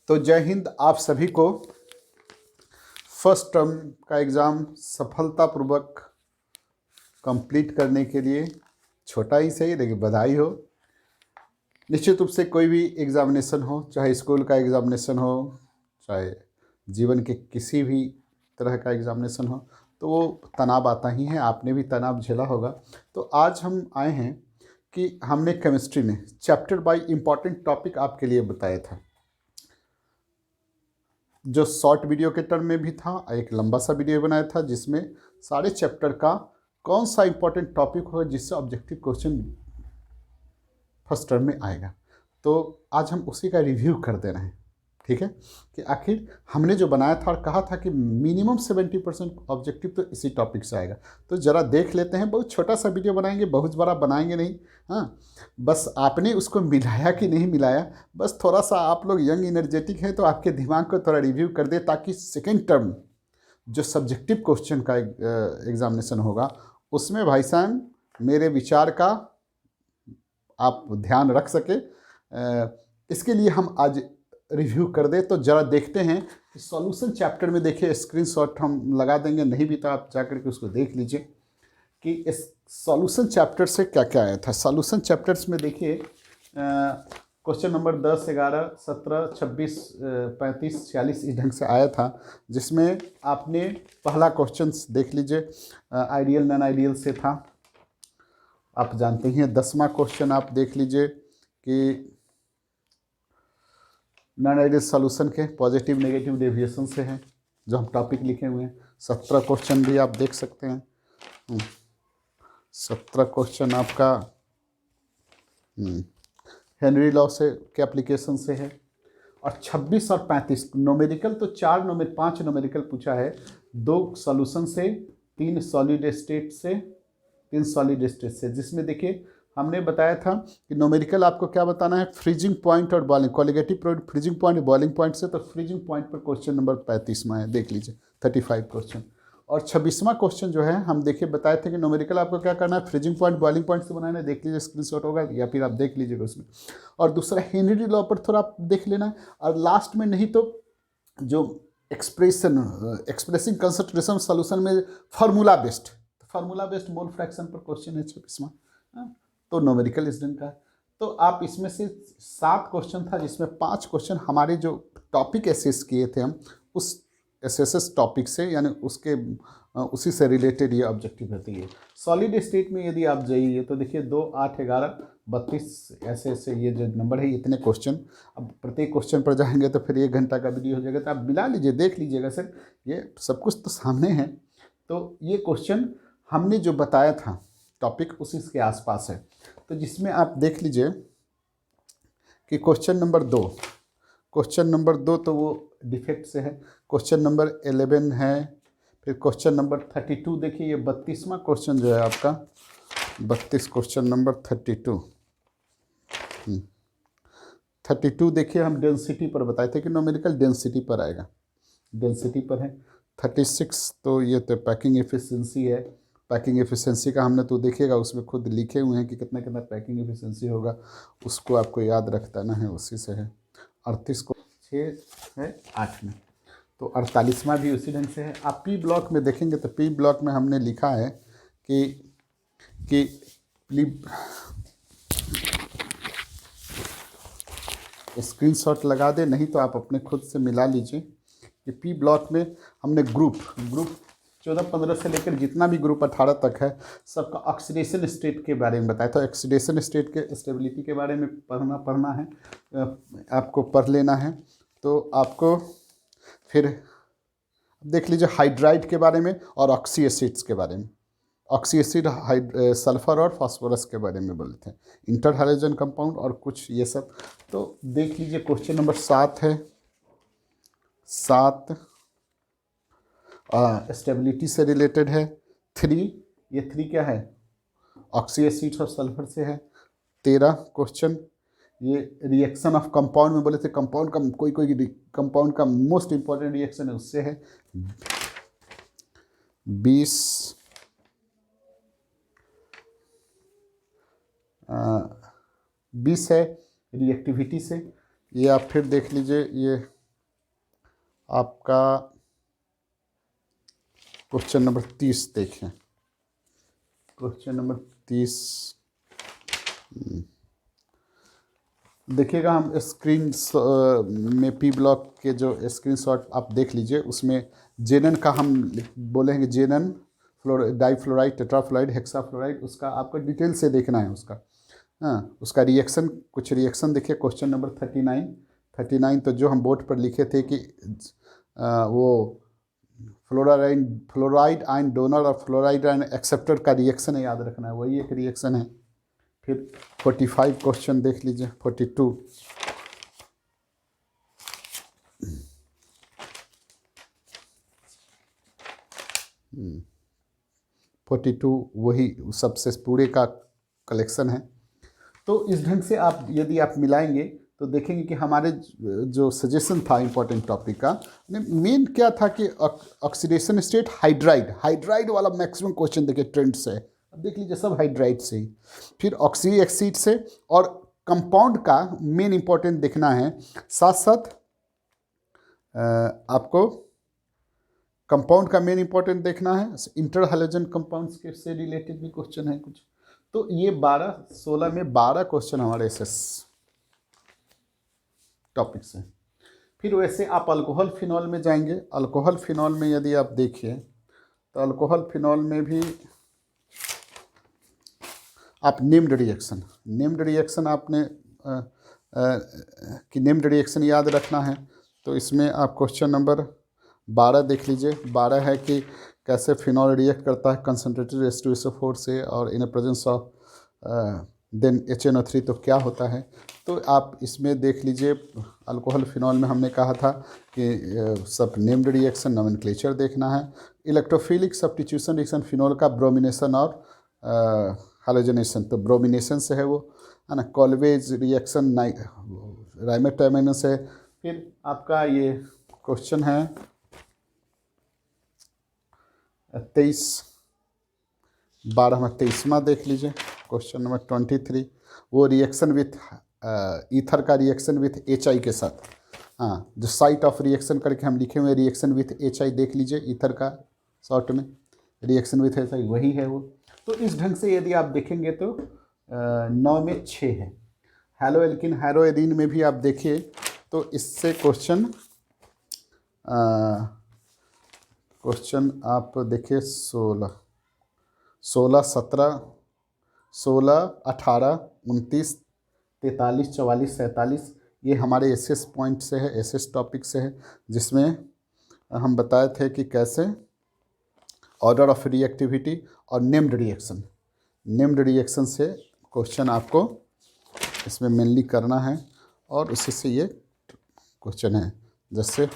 तो जय हिंद आप सभी को। फर्स्ट टर्म का एग्ज़ाम सफलतापूर्वक कंप्लीट करने के लिए छोटा ही सही लेकिन बधाई हो। निश्चित रूप से कोई भी एग्ज़ामिनेशन हो, चाहे स्कूल का एग्ज़ामिनेशन हो, चाहे जीवन के किसी भी तरह का एग्ज़ामिनेशन हो, तो वो तनाव आता ही है। आपने भी तनाव झेला होगा। तो आज हम आए हैं कि हमने केमिस्ट्री में चैप्टर बाय इम्पॉर्टेंट टॉपिक आपके लिए बताया था, जो शॉर्ट वीडियो के टर्म में भी था, एक लंबा सा वीडियो बनाया था जिसमें सारे चैप्टर का कौन सा इंपॉर्टेंट टॉपिक होगा जिससे ऑब्जेक्टिव क्वेश्चन फर्स्ट टर्म में आएगा। तो आज हम उसी का रिव्यू कर दे रहे हैं, ठीक है, कि आखिर हमने जो बनाया था और कहा था कि मिनिमम 70% ऑब्जेक्टिव तो इसी टॉपिक से आएगा। तो ज़रा देख लेते हैं। बहुत छोटा सा वीडियो बनाएंगे, बहुत बड़ा बनाएंगे नहीं। हाँ, बस आपने उसको मिलाया कि नहीं मिलाया, बस थोड़ा सा आप लोग यंग एनर्जेटिक हैं तो आपके दिमाग को थोड़ा रिव्यू कर दे, ताकि सेकेंड टर्म जो सब्जेक्टिव क्वेश्चन का एग्जामिनेशन होगा उसमें भाई साहब मेरे विचार का आप ध्यान रख सके। इसके लिए हम आज रिव्यू कर दे। तो ज़रा देखते हैं कि सॉल्यूशन चैप्टर में, देखिए स्क्रीनशॉट हम लगा देंगे, नहीं भी तो आप जाकर के उसको देख लीजिए कि इस सॉल्यूशन चैप्टर से क्या क्या आया था। सॉल्यूशन चैप्टर्स में देखिए क्वेश्चन नंबर 10, 11, 17, 26, 35, 46 इस ढंग से आया था, जिसमें आपने पहला क्वेश्चन देख लीजिए, आइडियल नॉन आइडियल से था, आप जानते हैं। 10वां क्वेश्चन आप देख लीजिए कि नॉन आइडियल सॉल्यूशन के पॉजिटिव नेगेटिव डेविएशन से है, जो हम टॉपिक लिखे हुए हैं। 17 क्वेश्चन भी आप देख सकते हैं। 17 क्वेश्चन आपका हेनरी लॉ से के एप्लीकेशन से है। और 26 और 35 नोमेरिकल, तो 5 नोमेरिकल पूछा है, 2 सॉल्यूशन से, 3 सॉलिड स्टेट से, 3 सॉलिड स्टेट से, जिसमें देखिए हमने बताया था कि नोमेरिकल आपको क्या बताना है, फ्रीजिंग पॉइंट और boiling, colligative product freezing point boiling point से। तो फ्रीजिंग पॉइंट पर क्वेश्चन नंबर 35 में है, देख लीजिए 35 क्वेश्चन। और 26वां क्वेश्चन जो है हम देखिए बताए थे कि नोमेरिकल आपको क्या करना है, फ्रीजिंग पॉइंट बॉइलिंग पॉइंट से बनाना है, देख लीजिए स्क्रीनशॉट होगा या फिर आप देख लीजिएगा उसमें। और दूसरा हेनरी लॉ पर थोड़ा आप देख लेना है। और लास्ट में नहीं तो जो एक्सप्रेसिंग कंसंट्रेशन सॉल्यूशन में फार्मूला बेस्ड मोल फ्रैक्शन पर क्वेश्चन है 26वां। तो नोमेरिकल इस दिन का। तो आप इसमें से 7 क्वेश्चन था, जिसमें 5 क्वेश्चन हमारे जो टॉपिक एसेस किए थे हम उस एस टॉपिक से, यानी उसी से रिलेटेड ये ऑब्जेक्टिव रहती है। सॉलिड स्टेट में यदि आप जाइए तो देखिए 2, 8, 11, 32 ऐसे ये जो नंबर है, इतने क्वेश्चन। अब प्रत्येक क्वेश्चन पर जाएंगे तो फिर 1 घंटा का वीडियो हो जाएगा। तो आप मिला लीजिए, देख लीजिएगा सर, ये सब कुछ तो सामने है। तो ये क्वेश्चन हमने जो बताया था टॉपिक उसी के आसपास है। तो जिसमें आप देख लीजिए कि क्वेश्चन नंबर 2 तो वो डिफेक्ट से है। क्वेश्चन नंबर 11 है। फिर क्वेश्चन नंबर 32 देखिए, ये 32वां क्वेश्चन जो है आपका, 32 क्वेश्चन नंबर 32 देखिए, हम डेंसिटी पर बताए थे कि नोमेरिकल डेंसिटी पर आएगा, डेंसिटी पर है। 36 तो ये तो पैकिंग एफिशिएंसी है। पैकिंग एफिशिएंसी का हमने तो देखिएगा उसमें खुद लिखे हुए हैं कि कितना कितना पैकिंग एफिशिएंसी होगा, उसको आपको याद रखना है, उसी से है। 38 को 6 है 8 में, तो 48वां भी उसी ढंग से है। आप पी ब्लॉक में देखेंगे तो पी ब्लॉक में हमने लिखा है कि स्क्रीनशॉट लगा दे, नहीं तो आप अपने खुद से मिला लीजिए कि पी ब्लॉक में हमने ग्रुप 14-15 से लेकर जितना भी ग्रुप 18 तक है, सबका ऑक्सीडेशन स्टेट के बारे में बताया था। ऑक्सीडेशन स्टेट के स्टेबिलिटी के बारे में पढ़ना है, आपको पढ़ लेना है। तो आपको फिर देख लीजिए हाइड्राइड के बारे में और ऑक्सी एसिड्स के बारे में। ऑक्सी एसिड सल्फर और फास्फोरस के बारे में बोलते हैं, इंटर हैलोजन कंपाउंड और कुछ ये सब। तो देख लीजिए क्वेश्चन नंबर 7 है, 7 स्टेबिलिटी से रिलेटेड है। 3, ये 3 क्या है, ऑक्सी एसिड और सल्फर से है। 13 क्वेश्चन, ये रिएक्शन ऑफ कंपाउंड में बोले थे, कंपाउंड का कोई कंपाउंड का मोस्ट इंपॉर्टेंट रिएक्शन है, उससे है। 20 है रिएक्टिविटी से। ये आप फिर देख लीजिए, ये आपका क्वेश्चन नंबर 30 देखें। क्वेश्चन नंबर 30 देखिएगा, हम स्क्रीन में पी ब्लॉक के जो स्क्रीनशॉट आप देख लीजिए, उसमें जेनन का हम बोलेंगे, जेनन डाइफ्लोराइड, टेट्राफ्लोराइड, हेक्साफ्लोराइड, उसका आपको डिटेल से देखना है उसका। हाँ, उसका रिएक्शन, कुछ रिएक्शन देखिए। क्वेश्चन नंबर 39 तो जो हम बोर्ड पर लिखे थे कि वो फ्लोराइड आयन डोनर और फ्लोराइड आयन एक्सेप्टर का रिएक्शन है, याद रखना है, वही एक रिएक्शन है। फिर 45 क्वेश्चन देख लीजिए। 42 वही सबसे पूरे का कलेक्शन है। तो इस ढंग से आप यदि आप मिलाएंगे तो देखेंगे कि हमारे जो सजेशन था इम्पोर्टेंट टॉपिक का, मेन क्या था कि ऑक्सीडेशन स्टेट हाइड्राइड वाला मैक्सिमम क्वेश्चन देखिए ट्रेंड से, अब देख लीजिए सब हाइड्राइड से ही। फिर ऑक्सी एक्सीड से, और कंपाउंड का मेन इंपॉर्टेंट देखना है। साथ साथ आपको कंपाउंड का मेन इंपॉर्टेंट देखना है। इंटर हैलोजन कंपाउंड्स के से रिलेटेड भी क्वेश्चन है कुछ। तो ये 16 में 12 क्वेश्चन हमारे एसएस टॉपिक से। फिर वैसे आप अल्कोहल फिनॉल में जाएंगे। अल्कोहल फिनॉल में यदि आप देखिए तो अल्कोहल फिनॉल में भी आप नेम्ड रिएक्शन आपने कि नेम्ड रिएक्शन याद रखना है। तो इसमें आप क्वेश्चन नंबर 12 देख लीजिए। 12 है कि कैसे फिनॉल रिएक्ट करता है कंसनट्रेटेड H2SO4 से, और in presence of then HNO3 तो क्या होता है। तो आप इसमें देख लीजिए, अल्कोहल फिनॉल में हमने कहा था कि सब नेम्ड रिएक्शन नोमेनक्लेचर देखना है। इलेक्ट्रोफिलिक सब्स्टिट्यूशन रिएक्शन फिनॉल का ब्रोमिनेशन और हैलोजनेशन, तो ब्रोमिनेशन से है वो, है ना। कॉल्वेज रिएक्शन राइमेटामाइन से। फिर आपका ये क्वेश्चन है 23वां देख लीजिए। क्वेश्चन नंबर 23 वो रिएक्शन विथ ईथर का रिएक्शन विथ HI के साथ। हाँ, जो साइट ऑफ रिएक्शन करके हम लिखे हुए रिएक्शन विथ HI देख लीजिए, ईथर का शॉर्ट में रिएक्शन विथ HI वही है वो। तो इस ढंग से यदि आप देखेंगे तो 9 में 6 है। हैलो एल्किन हैरोएरिन में भी आप देखिए तो इससे क्वेश्चन आप देखिए 16, 17, 16, 18, 29, 43, 44, 47 ये हमारे एसएस पॉइंट से है, एसएस टॉपिक से है, जिसमें हम बताए थे कि कैसे ऑर्डर ऑफ रिएक्टिविटी और नेम्ड रिएक्शन से क्वेश्चन आपको इसमें मेनली करना है, और उसी से ये क्वेश्चन है। जैसे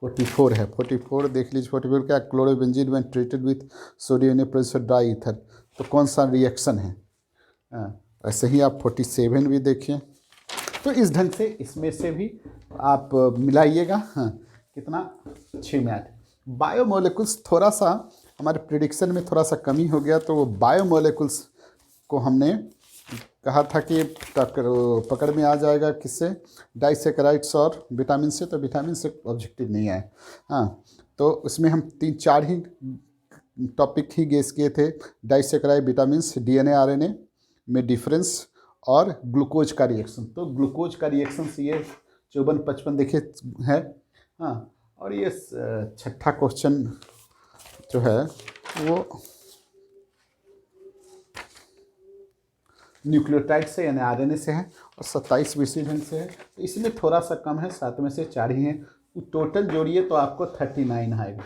44 है, 44 देख लीजिए। 44 क्या, chlorobenzene when treated with sodium pressure dry ether, तो कौन सा रिएक्शन है। ऐसे ही आप 47 भी देखिए। तो इस ढंग से इसमें से भी आप मिलाइएगा। हाँ, कितना 6 में 8। बायोमोलिकुल्स थोड़ा सा हमारे प्रिडिक्शन में थोड़ा सा कमी हो गया, तो वो बायोमोलिकुल्स को हमने कहा था कि पकड़ में आ जाएगा किससे, डाइसेकेराइड्स और विटामिन से। तो विटामिन से ऑब्जेक्टिव नहीं आया। हाँ, तो उसमें हम 3-4 ही टॉपिक ही गेस किए थे। डाइसेकेराइड, विटामिन, DNA RNA में डिफरेंस और ग्लूकोज का रिएक्शन। तो ग्लूकोज का रिएक्शन से ये 54-55 देखिए है। हाँ, और ये 6ठा क्वेश्चन जो है वो न्यूक्लियोटाइड से यानी RNA से है, और 27 विसिडेंट से है। तो इसमें थोड़ा सा कम है, 7 में से 4 ही हैं। टोटल जोड़िए तो आपको 39 आएगा,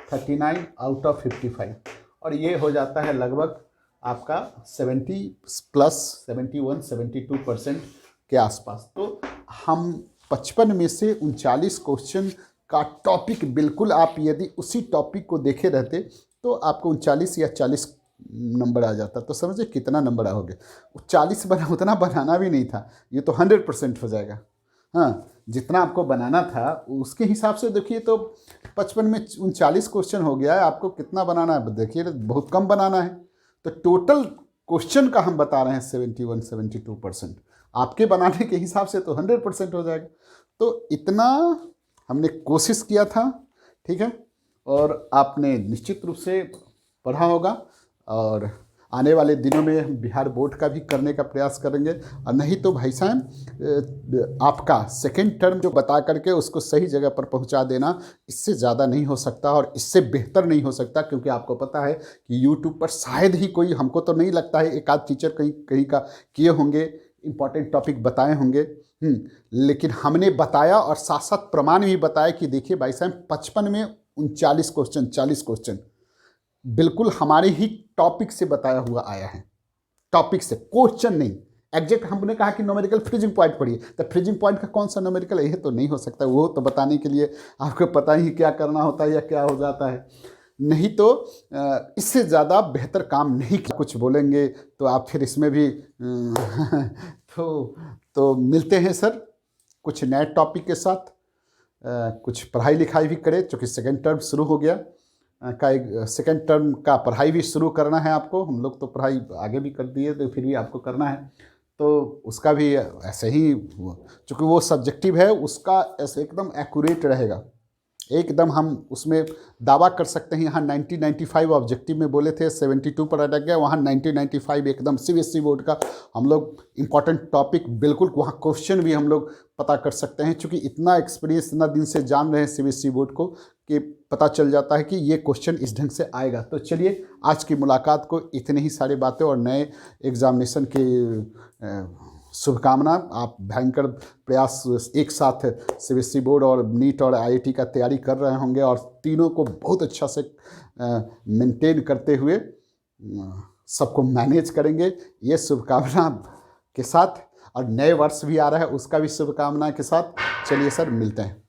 39 आउट ऑफ 55, और ये हो जाता है लगभग आपका 71-72% के आसपास। तो हम 55 में से 39 क्वेश्चन का टॉपिक बिल्कुल, आप यदि उसी टॉपिक को देखे रहते तो आपको 39 या 40 नंबर आ जाता। तो समझिए कितना नंबर आओगे। 40 बना, उतना बनाना भी नहीं था, ये तो 100% हो जाएगा। हाँ, जितना आपको बनाना था उसके हिसाब से देखिए तो 55 में 39 क्वेश्चन हो गया है। आपको कितना बनाना है देखिए, बहुत कम बनाना है। तो टोटल क्वेश्चन का हम बता रहे हैं 71-72%, आपके बनाने के हिसाब से तो 100% हो जाएगा। तो इतना हमने कोशिश किया था, ठीक है, और आपने निश्चित रूप से पढ़ा होगा। और आने वाले दिनों में हम बिहार बोर्ड का भी करने का प्रयास करेंगे। और नहीं तो भाई साहब आपका सेकेंड टर्म जो बता करके उसको सही जगह पर पहुंचा देना, इससे ज़्यादा नहीं हो सकता और इससे बेहतर नहीं हो सकता। क्योंकि आपको पता है कि यूट्यूब पर शायद ही कोई, हमको तो नहीं लगता है एक आध टीचर कहीं कहीं का किए होंगे, इम्पॉर्टेंट टॉपिक बताए होंगे। लेकिन हमने बताया और साथ साथ प्रमाण भी बताया कि देखिए भाई साहब 55 में 39 क्वेश्चन, 40 क्वेश्चन बिल्कुल हमारे ही टॉपिक से बताया हुआ आया है। टॉपिक से, क्वेश्चन नहीं। एग्जैक्ट हमने कहा कि न्यूमेरिकल फ्रीजिंग पॉइंट पढ़िए, तो फ्रीजिंग पॉइंट का कौन सा न्यूमेरिकल है, ये तो नहीं हो सकता। वो तो बताने के लिए आपको पता ही क्या करना होता है या क्या हो जाता है। नहीं तो इससे ज़्यादा बेहतर काम नहीं किया। कुछ बोलेंगे तो आप फिर इसमें भी तो मिलते हैं सर कुछ नए टॉपिक के साथ। कुछ पढ़ाई लिखाई भी करें, चूँकि सेकेंड टर्म शुरू हो गया का, एक सेकेंड टर्म का पढ़ाई भी शुरू करना है आपको। हम लोग तो पढ़ाई आगे भी कर दिए, तो फिर भी आपको करना है, तो उसका भी ऐसे ही, चूँकि वो सब्जेक्टिव है, उसका ऐसे एकदम एक्यूरेट रहेगा। एकदम हम उसमें दावा कर सकते हैं। यहाँ 1995 ऑब्जेक्टिव में बोले थे, 72 पर अटक गया। वहाँ 1995 एकदम सीबीएसई बोर्ड का हम लोग इम्पॉर्टेंट टॉपिक, बिल्कुल वहाँ क्वेश्चन भी हम लोग पता कर सकते हैं। चूँकि इतना एक्सपीरियंस, इतना दिन से जान रहे हैं सीबीएसई बोर्ड को, कि पता चल जाता है कि ये क्वेश्चन इस ढंग से आएगा। तो चलिए आज की मुलाकात को इतनी ही सारी बातें और नए एग्जामिनेशन के शुभकामना। आप भयंकर प्रयास एक साथ सीबीएसई बोर्ड और नीट और आईआईटी का तैयारी कर रहे होंगे, और तीनों को बहुत अच्छा से मेंटेन करते हुए सबको मैनेज करेंगे, ये शुभकामना के साथ। और नए वर्ष भी आ रहा है, उसका भी शुभकामना के साथ। चलिए सर, मिलते हैं।